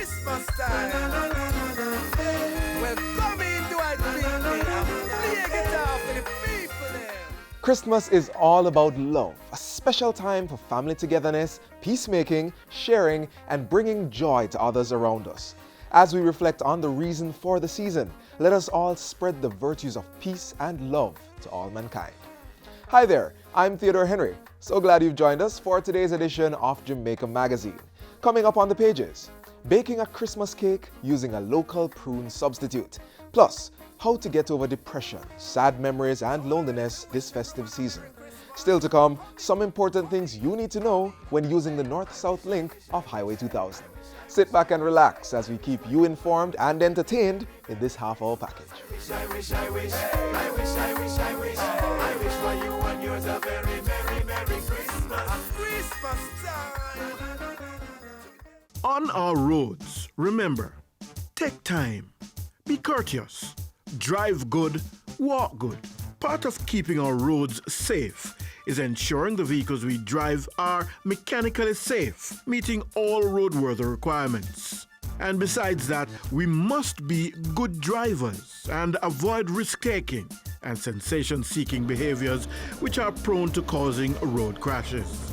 Christmas time. Well, come in, Dwight Pinkley, and play guitar for the people there. Christmas is all about love, a special time for family togetherness, peacemaking, sharing, and bringing joy to others around us. As we reflect on the reason for the season, let us all spread the virtues of peace and love to all mankind. Hi there, I'm Theodore Henry. So glad you've joined us for today's edition of Jamaica Magazine. Coming up on the pages, baking a Christmas cake using a local prune substitute, plus how to get over depression, sad memories, and loneliness this festive season. Still to come, some important things you need to know when using the north-south link of Highway 2000. Sit back and relax as we keep you informed and entertained in this half-hour package. I wish for you and yours a very Merry Christmas. Christmas time. On our roads, remember, take time, be courteous, drive good, walk good. Part of keeping our roads safe is ensuring the vehicles we drive are mechanically safe, meeting all roadworthy requirements. And besides that, we must be good drivers and avoid risk-taking and sensation-seeking behaviors which are prone to causing road crashes.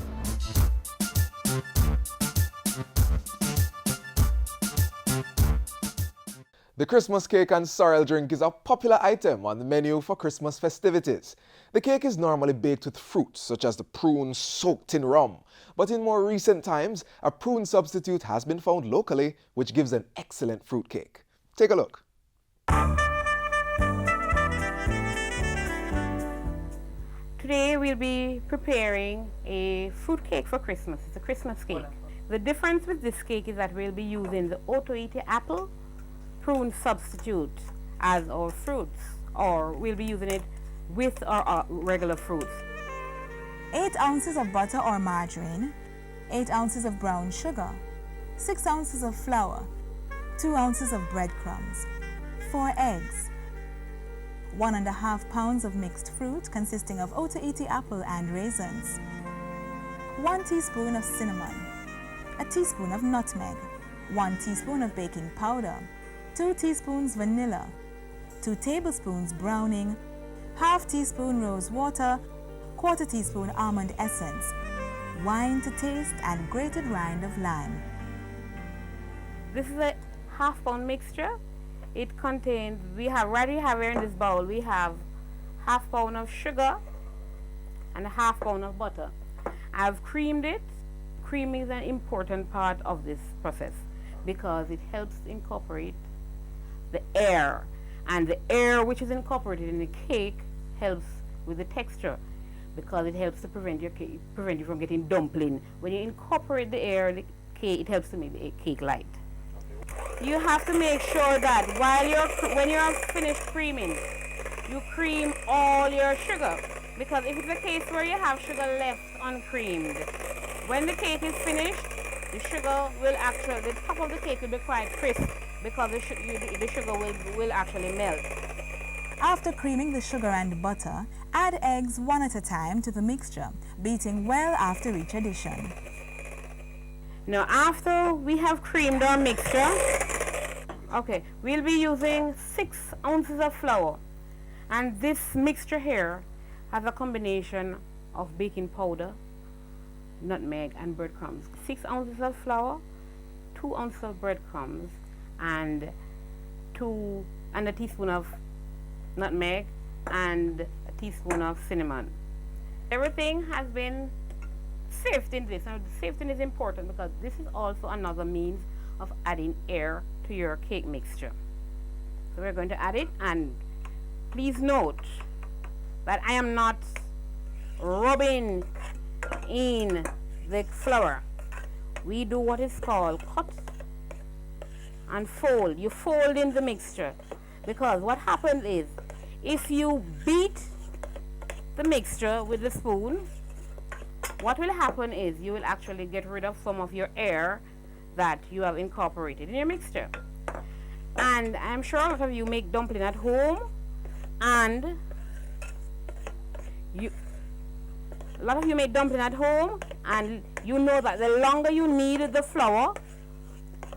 The Christmas cake and sorrel drink is a popular item on the menu for Christmas festivities. The cake is normally baked with fruits such as the prune soaked in rum, but in more recent times, a prune substitute has been found locally which gives an excellent fruit cake. Take a look. Today we'll be preparing a fruit cake for Christmas. It's a Christmas cake. The difference with this cake is that we'll be using the Otoiti apple prune substitute as our fruits, or we'll be using it with our regular fruits. 8 ounces of butter or margarine, 8 ounces of brown sugar, 6 ounces of flour, 2 ounces of breadcrumbs, 4 eggs, 1.5 pounds of mixed fruit consisting of Otoiti apple and raisins, 1 teaspoon of cinnamon, a teaspoon of nutmeg, 1 teaspoon of baking powder, 2 teaspoons vanilla, 2 tablespoons browning, half teaspoon rose water, quarter teaspoon almond essence, wine to taste, and grated rind of lime. This is a half-pound mixture. It contains, right here in this bowl, we have half pound of sugar and a half pound of butter. I've creamed it. Creaming is an important part of this process because it helps incorporate the air, and the air which is incorporated in the cake helps with the texture because it helps to prevent you from getting dumpling. When you incorporate the air, the cake, it helps to make the cake light. You have to make sure that when you're finished creaming, you cream all your sugar, because if it's a case where you have sugar left uncreamed, when the cake is finished, the top of the cake will be quite crisp because the sugar will actually melt. After creaming the sugar and butter, add eggs one at a time to the mixture, beating well after each addition. Now after we have creamed our mixture, we'll be using 6 ounces of flour, and this mixture here has a combination of baking powder, nutmeg, and breadcrumbs. 6 ounces of flour, 2 ounces of breadcrumbs, and a teaspoon of nutmeg and a teaspoon of cinnamon. Everything has been sieved in this. Now, sifting is important because this is also another means of adding air to your cake mixture. So we're going to add it, and please note that I am not rubbing in the flour. We do what is called cut and fold. You fold in the mixture, because what happens is if you beat the mixture with the spoon, what will happen is you will actually get rid of some of your air that you have incorporated in your mixture. And I'm sure a lot of you make dumpling at home, and you know that the longer you knead the flour,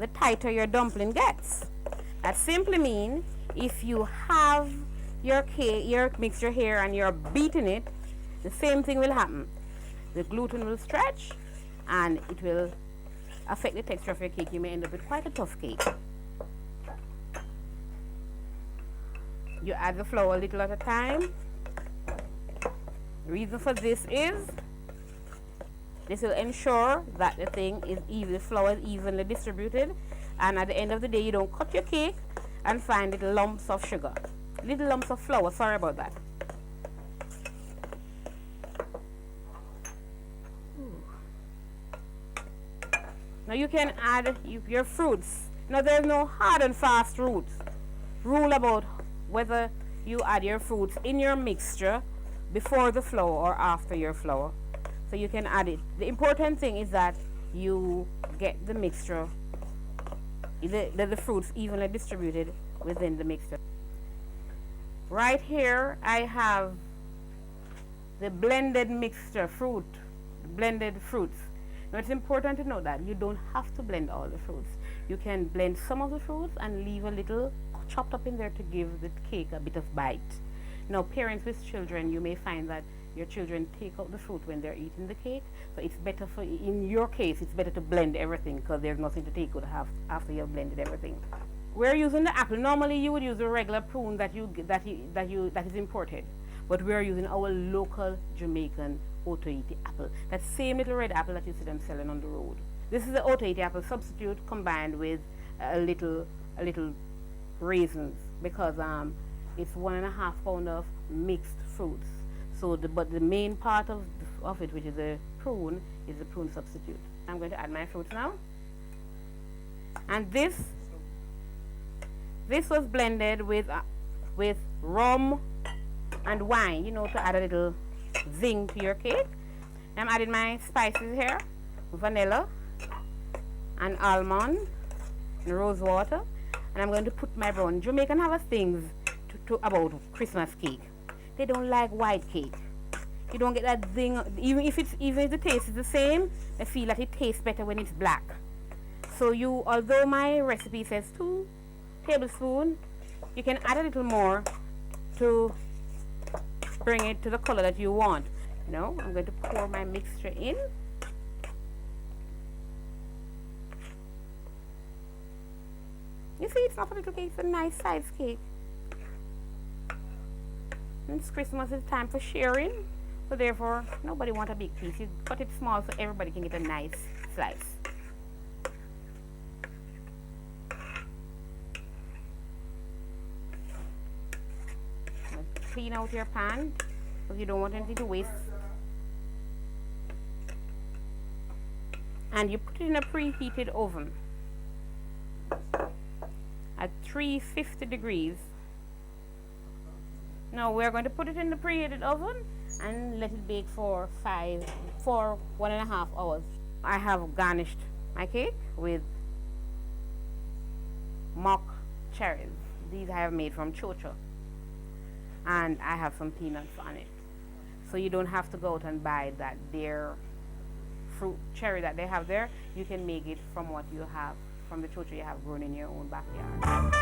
the tighter your dumpling gets. That simply means if you have your mixture here and you're beating it, the same thing will happen. The gluten will stretch and it will affect the texture of your cake. You may end up with quite a tough cake. You add the flour a little at a time. The reason for this is this will ensure that the flour is evenly distributed, and at the end of the day you don't cut your cake and find little lumps of sugar. Little lumps of flour, sorry about that. Now you can add your fruits. Now there's no hard and fast rule about whether you add your fruits in your mixture before the flour or after your flour. So you can add it. The important thing is that you get the mixture, the fruits evenly distributed within the mixture. Right here I have the blended mixture blended fruits. Now it's important to know that you don't have to blend all the fruits. You can blend some of the fruits and leave a little chopped up in there to give the cake a bit of bite. Now parents with children, you may find that your children take out the fruit when they're eating the cake. So it's better in your case, it's better to blend everything because there's nothing to take out after you've blended everything. We're using the apple. Normally you would use a regular prune that is imported, but we're using our local Jamaican Otoiti apple. That same little red apple that you see them selling on the road. This is the Otoiti apple substitute combined with a little raisins, because it's 1.5 pounds of mixed fruits. So but the main part of it, which is a prune, is the prune substitute. I'm going to add my fruits now. And this was blended with rum and wine, to add a little zing to your cake. I'm adding my spices here, vanilla and almond and rose water, and I'm going to put my brown. Jamaican have a things about Christmas cake. They don't like white cake. You don't get that zing, even if the taste is the same, they feel that it tastes better when it's black. So although my recipe says 2 tablespoons, you can add a little more to bring it to the color that you want. I'm going to pour my mixture in. You see, it's not a little cake, it's a nice size cake. And it's Christmas, it's time for sharing, so therefore nobody wants a big piece. You cut it small so everybody can get a nice slice. Clean out your pan because you don't want anything to waste. And you put it in a preheated oven at 350 degrees. Now we're going to put it in the preheated oven and let it bake for 1.5 hours. I have garnished my cake with mock cherries. These I have made from chocho. And I have some peanuts on it. So you don't have to go out and buy their fruit cherry that they have there. You can make it from what you have, from the chocho you have grown in your own backyard.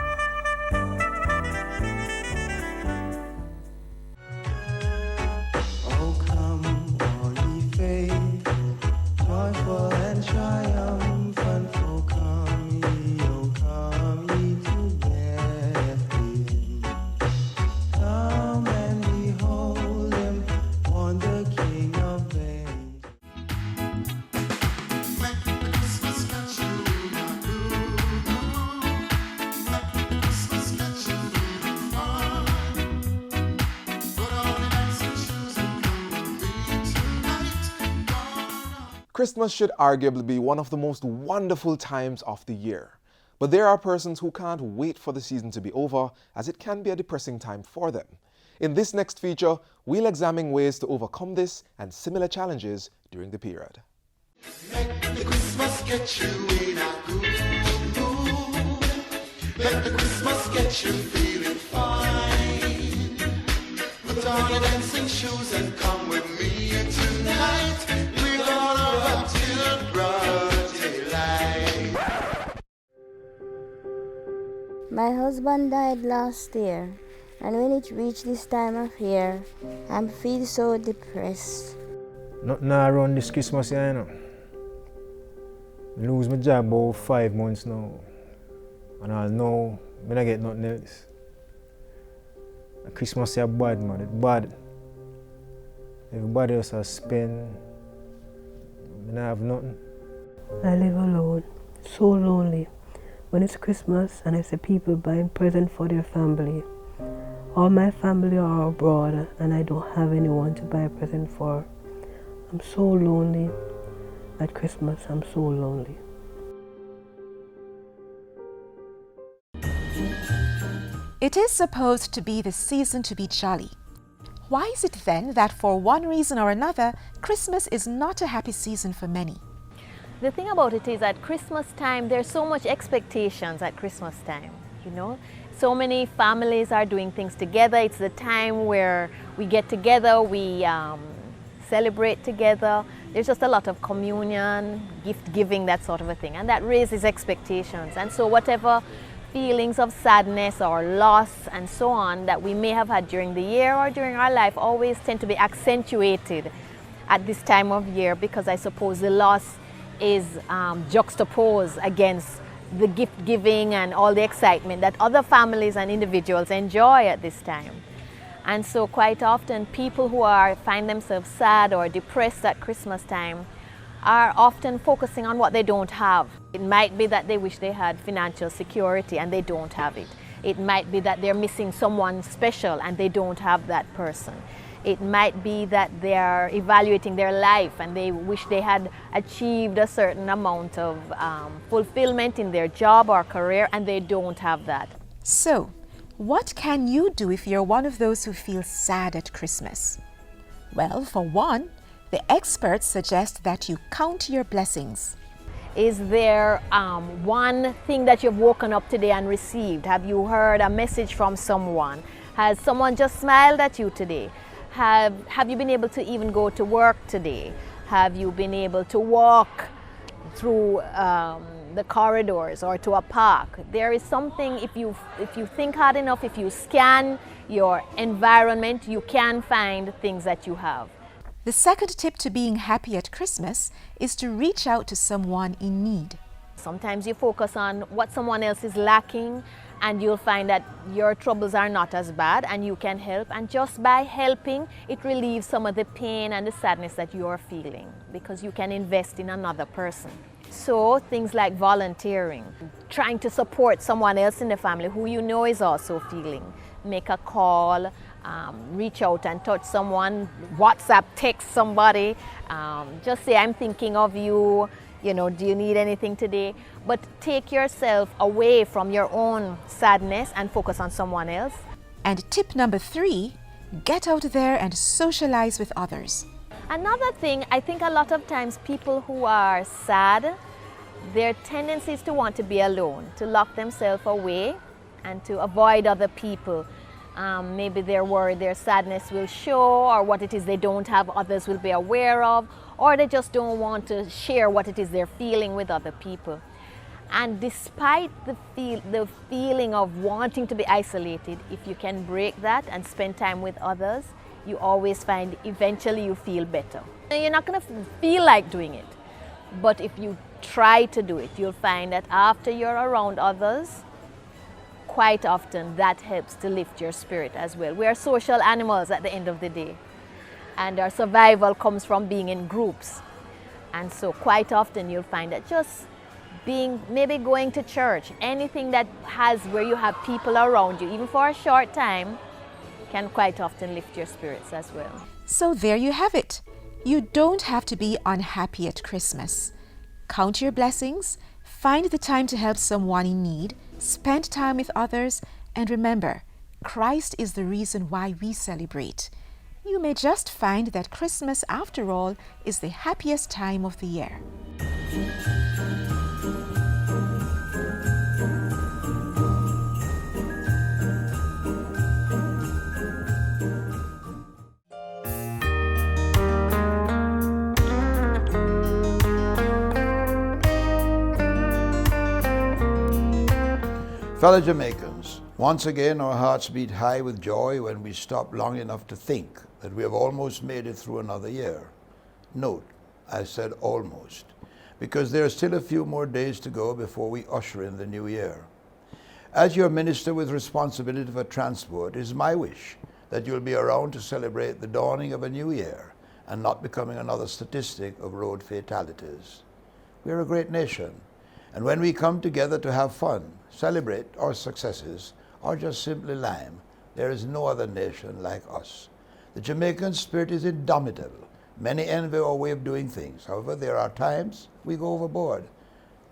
Oh, come, all ye faithful, joyful and triumphant, oh, come ye to Bethlehem. Come and behold him, born the King of Babes. Christmas should arguably be one of the most wonderful times of the year. But there are persons who can't wait for the season to be over, as it can be a depressing time for them. In this next feature, we'll examine ways to overcome this and similar challenges during the period. Let the Christmas get you in a good mood. Let the Christmas get you feeling fine. Put on your dancing shoes and come with me tonight. We're gonna rock till broad daylight. My husband died last year, and when it reached this time of year, I feel so depressed. Nothing around this Christmas, you know. I lose my job about 5 months now. And I know I don't get nothing else. Christmas is bad, man. It's bad. Everybody else has spend. I don't have nothing. I live alone, so lonely. When it's Christmas and I see people buying presents for their family. All my family are abroad and I don't have anyone to buy a present for. I'm so lonely. At Christmas, I'm so lonely. It is supposed to be the season to be jolly. Why is it then that for one reason or another, Christmas is not a happy season for many? The thing about it is at Christmas time, there's so much expectations at Christmas time, you know. So many families are doing things together. It's the time where we get together, we celebrate together. There's just a lot of communion, gift giving, that sort of a thing. And that raises expectations. And so whatever feelings of sadness or loss and so on that we may have had during the year or during our life always tend to be accentuated at this time of year, because I suppose the loss is juxtaposed against the gift giving and all the excitement that other families and individuals enjoy at this time. And so quite often people who find themselves sad or depressed at Christmas time are often focusing on what they don't have. It might be that they wish they had financial security and they don't have it. It might be that they're missing someone special and they don't have that person. It might be that they are evaluating their life and they wish they had achieved a certain amount of fulfillment in their job or career and they don't have that. So, what can you do if you're one of those who feel sad at Christmas? Well, for one, the experts suggest that you count your blessings. Is there one thing that you've woken up today and received? Have you heard a message from someone? Has someone just smiled at you today? Have you been able to even go to work today? Have you been able to walk through the corridors or to a park? There is something, if you think hard enough, if you scan your environment, you can find things that you have. The second tip to being happy at Christmas is to reach out to someone in need. Sometimes you focus on what someone else is lacking and you'll find that your troubles are not as bad and you can help. And just by helping, it relieves some of the pain and the sadness that you're feeling, because you can invest in another person. So things like volunteering, trying to support someone else in the family who you know is also feeling. Make a call, reach out and touch someone, WhatsApp, text somebody, just say, I'm thinking of you, you know, do you need anything today? But take yourself away from your own sadness and focus on someone else. And tip number 3, get out there and socialize with others. Another thing, I think a lot of times people who are sad, their tendency is to want to be alone, to lock themselves away and to avoid other people. Maybe they're worried their sadness will show, or what it is they don't have others will be aware of, or they just don't want to share what it is they're feeling with other people. And despite the feeling of wanting to be isolated, if you can break that and spend time with others, you always find eventually you feel better. You're not going to feel like doing it, but if you try to do it, you'll find that after you're around others, quite often that helps to lift your spirit as well. We are social animals at the end of the day, and our survival comes from being in groups. And so quite often you'll find that just maybe going to church, anything that has where you have people around you, even for a short time, can quite often lift your spirits as well. So there you have it. You don't have to be unhappy at Christmas. Count your blessings, find the time to help someone in need, spend time with others, and remember, Christ is the reason why we celebrate. You may just find that Christmas, after all, is the happiest time of the year. Fellow Jamaicans, once again our hearts beat high with joy when we stop long enough to think that we have almost made it through another year. Note, I said almost, because there are still a few more days to go before we usher in the new year. As your minister with responsibility for transport, it is my wish that you'll be around to celebrate the dawning of a new year and not becoming another statistic of road fatalities. We're a great nation, and when we come together to have fun, celebrate our successes, or just simply lime, there is no other nation like us. The Jamaican spirit is indomitable. Many envy our way of doing things. However, there are times we go overboard.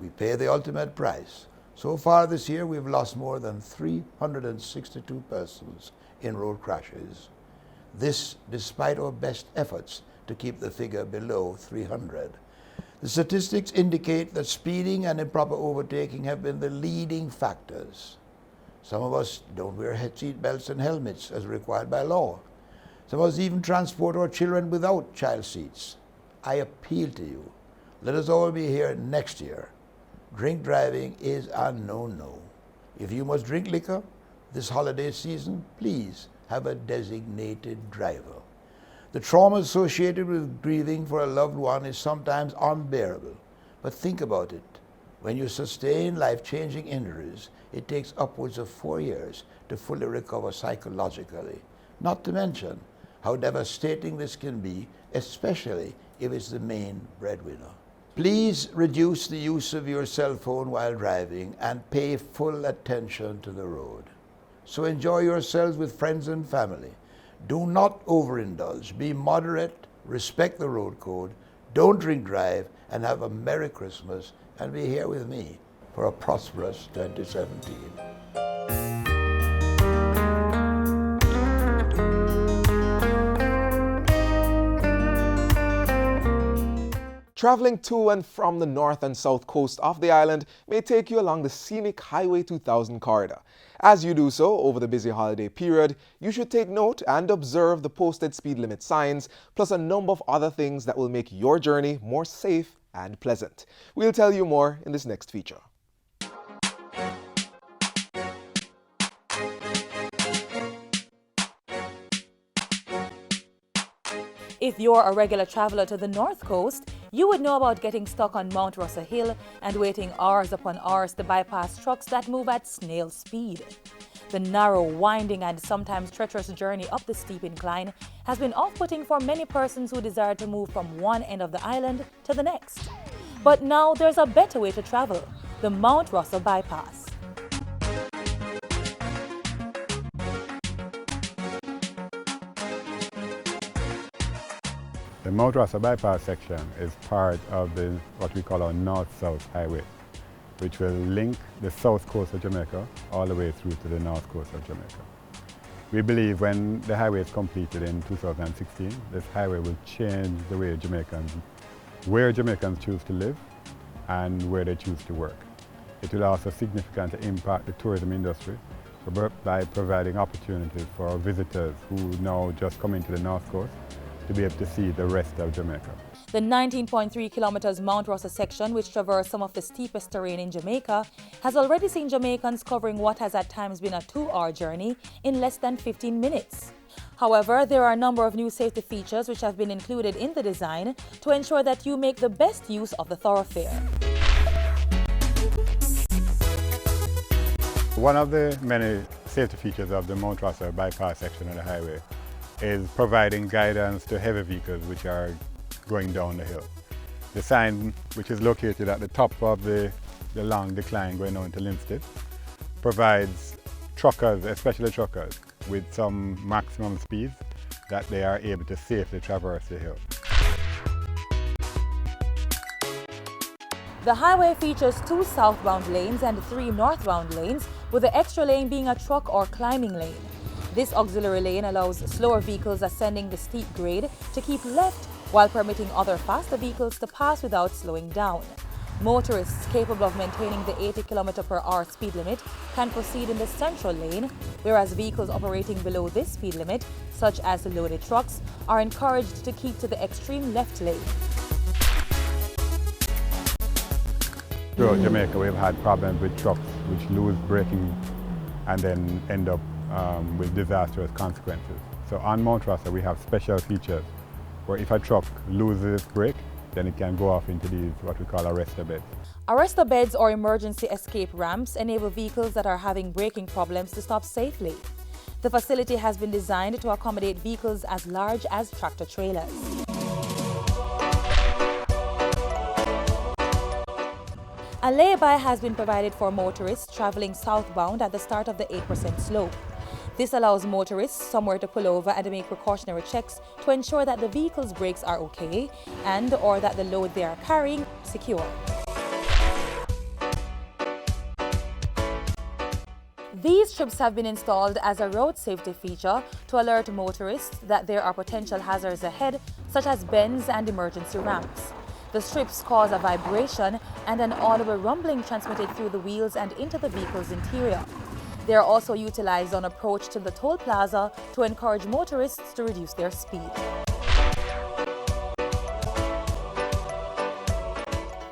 We pay the ultimate price. So far this year, we've lost more than 362 persons in road crashes. This despite our best efforts to keep the figure below 300. The statistics indicate that speeding and improper overtaking have been the leading factors. Some of us don't wear seat belts and helmets as required by law. Some of us even transport our children without child seats. I appeal to you, let us all be here next year. Drink driving is a no-no. If you must drink liquor this holiday season, please have a designated driver. The trauma associated with grieving for a loved one is sometimes unbearable. But think about it. When you sustain life-changing injuries, it takes upwards of 4 years to fully recover psychologically. Not to mention how devastating this can be, especially if it's the main breadwinner. Please reduce the use of your cell phone while driving and pay full attention to the road. So enjoy yourselves with friends and family. Do not overindulge. Be moderate, respect the road code, don't drink drive, and have a Merry Christmas, and be here with me for a prosperous 2017. Traveling to and from the north and south coast of the island may take you along the scenic Highway 2000 corridor. As you do so over the busy holiday period, you should take note and observe the posted speed limit signs, plus a number of other things that will make your journey more safe and pleasant. We'll tell you more in this next feature. If you're a regular traveler to the North Coast, you would know about getting stuck on Mount Russell Hill and waiting hours upon hours to bypass trucks that move at snail speed. The narrow, winding, and sometimes treacherous journey up the steep incline has been off-putting for many persons who desire to move from one end of the island to the next. But now there's a better way to travel, the Mount Russell Bypass. The Mount Russell Bypass section is part of what we call our North-South Highway, which will link the south coast of Jamaica all the way through to the north coast of Jamaica. We believe when the highway is completed in 2016, this highway will change the way where Jamaicans choose to live and where they choose to work. It will also significantly impact the tourism industry by providing opportunities for visitors who now just come into the north coast to be able to see the rest of Jamaica. The 19.3 kilometers Mount Russell section, which traverses some of the steepest terrain in Jamaica, has already seen Jamaicans covering what has at times been a 2-hour journey in less than 15 minutes. However, there are a number of new safety features which have been included in the design to ensure that you make the best use of the thoroughfare. One of the many safety features of the Mount Russell bypass section of the highway is providing guidance to heavy vehicles which are going down the hill. The sign, which is located at the top of the long decline going on to Linstead, provides truckers, especially truckers, with some maximum speeds that they are able to safely traverse the hill. The highway features 2 southbound lanes and 3 northbound lanes, with the extra lane being a truck or climbing lane. This auxiliary lane allows slower vehicles ascending the steep grade to keep left while permitting other faster vehicles to pass without slowing down. Motorists capable of maintaining the 80 km/h speed limit can proceed in the central lane, whereas vehicles operating below this speed limit, such as loaded trucks, are encouraged to keep to the extreme left lane. throughout Jamaica, we've had problems with trucks which lose braking and then end up with disastrous consequences. So on Mount Rasta, we have special features where if a truck loses its brake, then it can go off into these what we call arrestor beds. Arrestor beds or emergency escape ramps enable vehicles that are having braking problems to stop safely. The facility has been designed to accommodate vehicles as large as tractor trailers. A lay-by has been provided for motorists traveling southbound at the start of the 8% slope. This allows motorists somewhere to pull over and to make precautionary checks to ensure that the vehicle's brakes are okay and or that the load they are carrying is secure. These strips have been installed as a road safety feature to alert motorists that there are potential hazards ahead, such as bends and emergency ramps. The strips cause a vibration and an audible rumbling transmitted through the wheels and into the vehicle's interior. They are also utilized on approach to the toll plaza to encourage motorists to reduce their speed.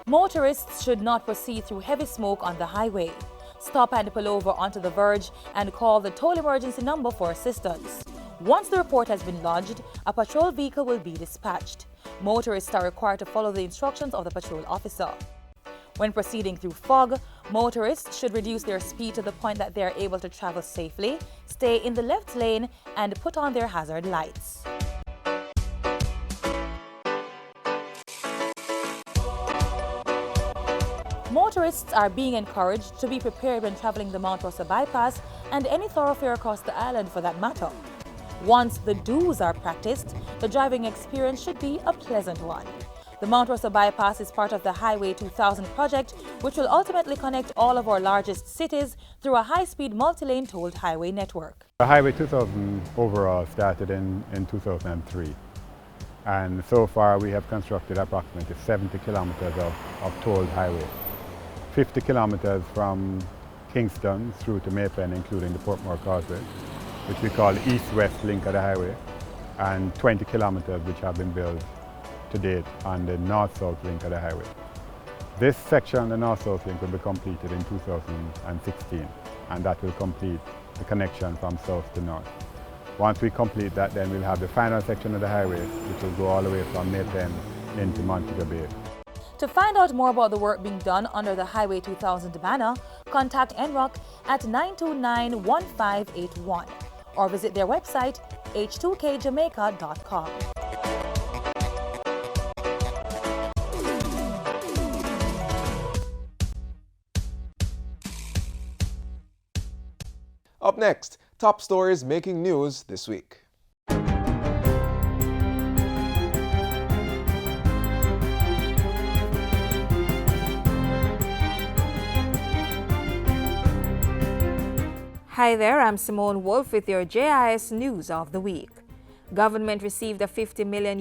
Motorists should not proceed through heavy smoke on the highway. Stop and pull over onto the verge and call the toll emergency number for assistance. Once the report has been lodged, a patrol vehicle will be dispatched. Motorists are required to follow the instructions of the patrol officer. When proceeding through fog, motorists should reduce their speed to the point that they are able to travel safely, stay in the left lane, and put on their hazard lights. Motorists are being encouraged to be prepared when traveling the Mount Rasta bypass and any thoroughfare across the island for that matter. Once the do's are practiced, the driving experience should be a pleasant one. The Mount Rasta bypass is part of the Highway 2000 project, which will ultimately connect all of our largest cities through a high-speed multi-lane tolled highway network. The Highway 2000 overall started in 2003, and so far we have constructed approximately 70 kilometers of tolled highway. 50 kilometers from Kingston through to Maypen, including the Portmore Causeway, which we call east-west link of the highway, and 20 kilometers which have been built to date on the north-south link of the highway. This section, the north-south link, will be completed in 2016, and that will complete the connection from south to north. Once we complete that, then we'll have the final section of the highway, which will go all the way from Maypen into Montego Bay. To find out more about the work being done under the Highway 2000 banner, contact NROC at 929-1581 or visit their website h2kjamaica.com. Up next, top stories making news this week. Hi there, I'm Simone Wolf with your JIS News of the Week. Government received a $50 million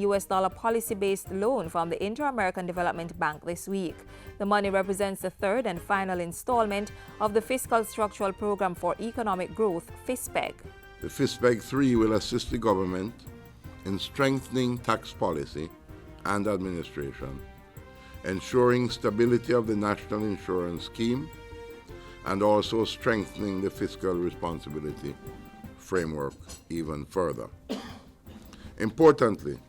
policy-based loan from the Inter-American Development Bank this week. The money represents the third and final installment of the Fiscal Structural Program for Economic Growth, FISPEG. The FISPEG 3 will assist the government in strengthening tax policy and administration, ensuring stability of the National Insurance Scheme, and also strengthening the fiscal responsibility framework even further. Importantly,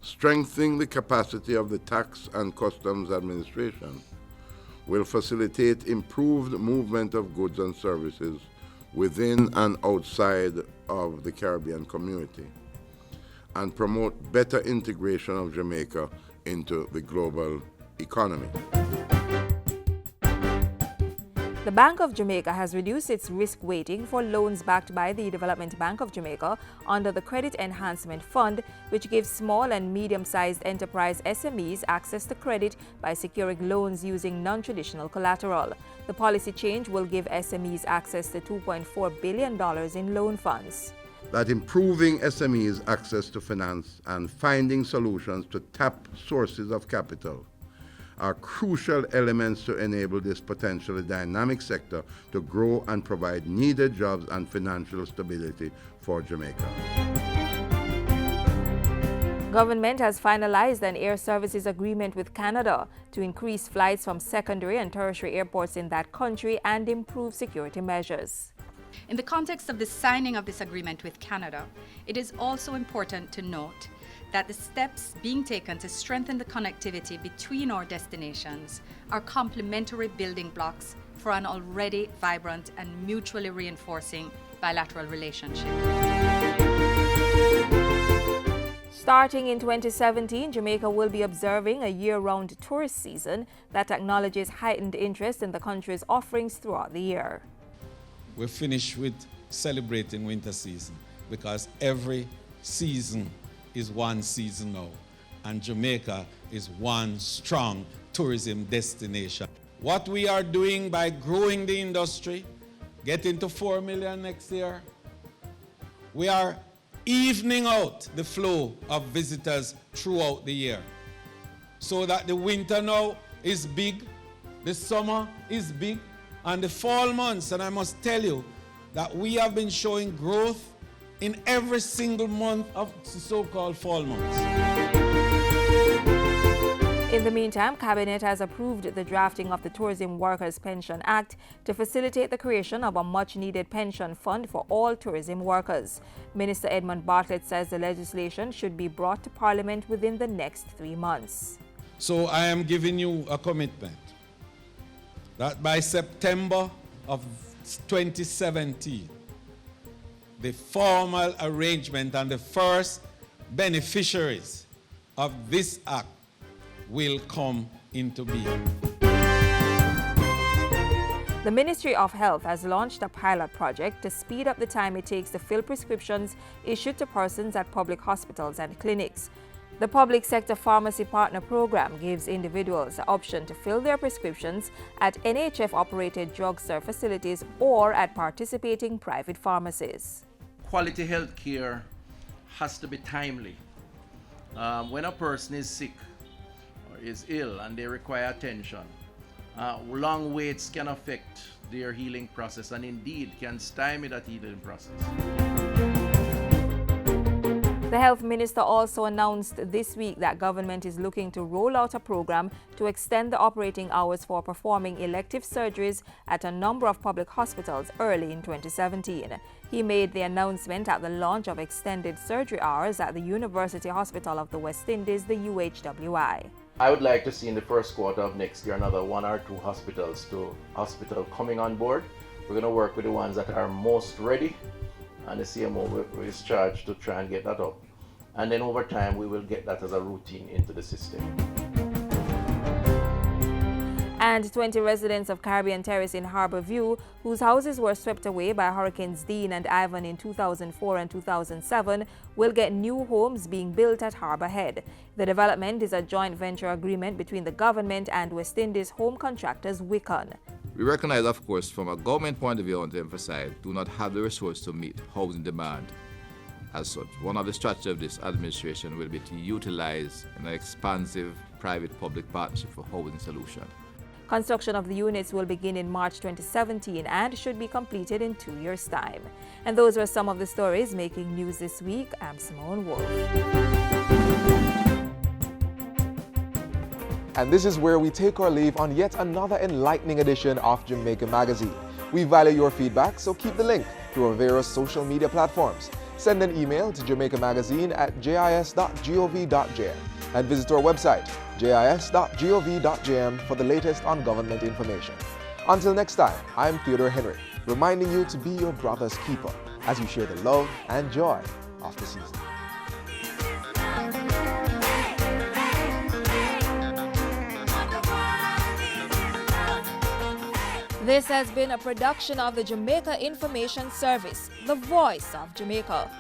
strengthening the capacity of the Tax and Customs Administration will facilitate improved movement of goods and services within and outside of the Caribbean community and promote better integration of Jamaica into the global economy. The Bank of Jamaica has reduced its risk weighting for loans backed by the Development Bank of Jamaica under the Credit Enhancement Fund, which gives small and medium-sized enterprise SMEs access to credit by securing loans using non-traditional collateral. The policy change will give SMEs access to $2.4 billion in loan funds. That improving SMEs' access to finance and finding solutions to tap sources of capital are crucial elements to enable this potentially dynamic sector to grow and provide needed jobs and financial stability for Jamaica. Government has finalized an air services agreement with Canada to increase flights from secondary and tertiary airports in that country and improve security measures. In the context of the signing of this agreement with Canada, it is also important to note that the steps being taken to strengthen the connectivity between our destinations are complementary building blocks for an already vibrant and mutually reinforcing bilateral relationship. Starting in 2017, Jamaica will be observing a year-round tourist season that acknowledges heightened interest in the country's offerings throughout the year. We're finished with celebrating winter season because every season is one season now, and Jamaica is one strong tourism destination. What we are doing by growing the industry, getting to 4 million next year, we are evening out the flow of visitors throughout the year, so that the winter now is big, the summer is big, and the fall months, and I must tell you that we have been showing growth in every single month of the so-called fall months. In the meantime, Cabinet has approved the drafting of the Tourism Workers Pension Act to facilitate the creation of a much-needed pension fund for all tourism workers. Minister Edmund Bartlett says the legislation should be brought to Parliament within the next 3 months. So I am giving you a commitment that by September of 2017, the formal arrangement and the first beneficiaries of this act will come into being. The Ministry of Health has launched a pilot project to speed up the time it takes to fill prescriptions issued to persons at public hospitals and clinics. The Public Sector Pharmacy Partner Program gives individuals the option to fill their prescriptions at NHF-operated drugstore facilities or at participating private pharmacies. Quality health care has to be timely. When a person is sick or is ill and they require attention, long waits can affect their healing process and indeed can stymie that healing process. The Health Minister also announced this week that government is looking to roll out a program to extend the operating hours for performing elective surgeries at a number of public hospitals early in 2017. He made the announcement at the launch of extended surgery hours at the University Hospital of the West Indies, the UHWI. I would like to see in the first quarter of next year another 1 or 2 hospitals coming on board. We're going to work with the ones that are most ready, and the CMO is charged to try and get that up. And then over time, we will get that as a routine into the system. And 20 residents of Caribbean Terrace in Harbour View, whose houses were swept away by Hurricanes Dean and Ivan in 2004 and 2007, will get new homes being built at Harbour Head. The development is a joint venture agreement between the government and West Indies home contractors Wicon. We recognize, of course, from a government point of view, I want to emphasize, do not have the resource to meet housing demand as such. One of the strategies of this administration will be to utilize an expansive private-public partnership for housing solution. Construction of the units will begin in March 2017 and should be completed in 2 years' time. And those were some of the stories making news this week. I'm Simone Wolf. And this is where we take our leave on yet another enlightening edition of Jamaica Magazine. We value your feedback, so keep the link to our various social media platforms. Send an email to jamaicamagazine@jis.gov.jm and visit our website, jis.gov.jm, for the latest on government information. Until next time, I'm Theodore Henry, reminding you to be your brother's keeper as you share the love and joy of the season. This has been a production of the Jamaica Information Service, the voice of Jamaica.